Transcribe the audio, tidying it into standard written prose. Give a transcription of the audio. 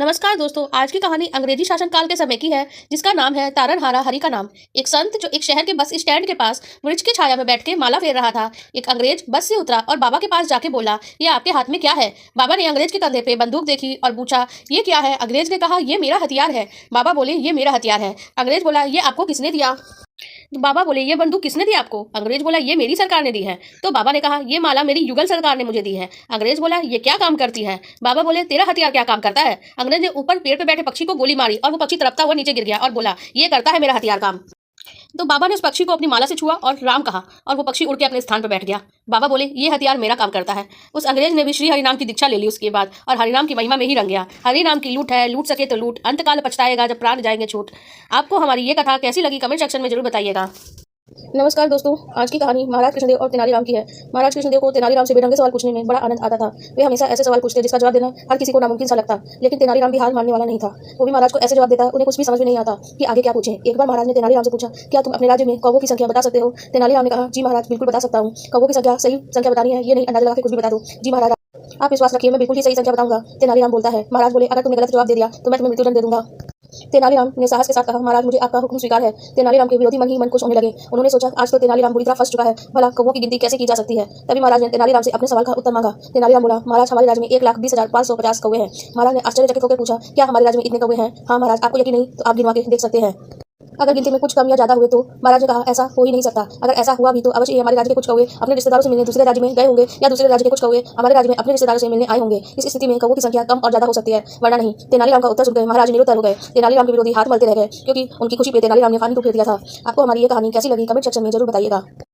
नमस्कार दोस्तों। आज की कहानी अंग्रेजी शासनकाल के समय की है, जिसका नाम है तारनहारा हरि का नाम। एक संत जो एक शहर के बस स्टैंड के पास वृक्ष की छाया में बैठ के माला फेर रहा था। एक अंग्रेज बस से उतरा और बाबा के पास जाके बोला, ये आपके हाथ में क्या है? बाबा ने अंग्रेज के कंधे पे बंदूक देखी और पूछा, ये क्या है? अंग्रेज ने कहा, ये मेरा हथियार है। बाबा बोले, ये मेरा हथियार है। अंग्रेज बोला, ये आपको किसने दिया? तो बाबा बोले, ये बंदूक किसने दी आपको? अंग्रेज बोला, ये मेरी सरकार ने दी है। तो बाबा ने कहा, ये माला मेरी युगल सरकार ने मुझे दी है। अंग्रेज बोला, ये क्या काम करती है? बाबा बोले, तेरा हथियार क्या काम करता है? अंग्रेज ने ऊपर पेड़ पे बैठे पक्षी को गोली मारी और वो पक्षी तड़पता हुआ नीचे गिर गया और बोला, ये करता है मेरा हथियार काम। तो बाबा ने उस पक्षी को अपनी माला से छुआ और राम कहा और वो पक्षी उड़ के अपने स्थान पर बैठ गया। बाबा बोले, ये हथियार मेरा काम करता है। उस अंग्रेज ने भी श्री हरिनाम की दीक्षा ले ली उसके बाद और हरिनाम की महिमा में ही रंग गया। हरिनाम की लूट है, लूट सके तो लूट, अंतकाल पछताएगा जब प्राण जाएंगे छूट। आपको हमारी ये कथा कैसी लगी कमेंट सेक्शन में जरूर बताइएगा। नमस्कार दोस्तों, आज की कहानी महाराज कृष्णदेव और तेनालीराम की है। महाराज कृष्णदेव को तेनालीराम से बेढंगे सवाल पूछने में बड़ा आनंद आता था। वे हमेशा ऐसे सवाल पूछते जिसका जवाब देना हर किसी को नामुमकिन सा लगता, लेकिन तेनालीराम भी हार मानने वाला नहीं था। वो भी महाराज को ऐसे जवाब देता, उन्हें कुछ भी समझ में नहीं आता कि आगे क्या पूछें। एक बार महाराज ने तेनालीराम से पूछा, क्या तुम अपने राज्य में कौवों की संख्या बता सकते हो? तेनालीराम ने कहा, जी महाराज, बिल्कुल बता सकता हूँ। कौवों की संख्या, सही संख्या बतानी है, ये नहीं अंदाजा लगा के कुछ भी बता दो। जी महाराज, आप विश्वास रखिए, मैं बिल्कुल ही सही संख्या बताऊंगा। तेनालीराम बोलता है। महाराज बोले, अगर तुमने गलत जवाब दे दिया तो मैं तुम्हें मृत्युदंड दे दूंगा। तेनालीराम ने साहस के साथ कहा, महाराज, मुझे आपका हुक्म स्वीकार है। तेनालीराम के विरोधी मन ही मन खुश होने लगे। उन्होंने सोचा, आज तो तेनालीराम बुरी तरह फंस चुका है, भला कौवों की गिनती कैसे की जा सकती है? तभी महाराज ने तेनालीराम से अपने सवाल का उत्तर मांगा। तेनालीराम बोला, महाराज, हमारे राज्य में 1,20,550 कौवे हैं। महाराज ने आश्चर्यचकित होकर पूछा, क्या हमारे राज्य में इतने कौवे हैं? हाँ महाराज, आपको यकीन नहीं तो आप गिनवा के देख सकते हैं। अगर गिनती में कुछ कम या ज्यादा हुए तो? महाराज ने कहा, ऐसा हो ही नहीं सकता। अगर ऐसा हुआ भी तो अवश्य हमारे राज्य के कुछ कौवे अपने रिश्तेदारों से मिलने दूसरे राज्य में गए होंगे, या दूसरे राज्य के कुछ कौवे हमारे राज्य में अपने रिश्तेदारों से मिलने आए होंगे। इस स्थिति में कौवों की संख्या कम और ज्यादा हो सकती है, वरना नहीं। तेनालीराम का उत्तर सुनकर महाराज निरुत्तर हो गए। तेनालीराम के विरोधी हाथ मलते रह गए, क्योंकि उनकी खुशी पे तेनालीराम ने पानी को फेर दिया था। आपको हमारी ये कहानी कैसी लगी कमेंट सेक्शन में जरूर बताइएगा।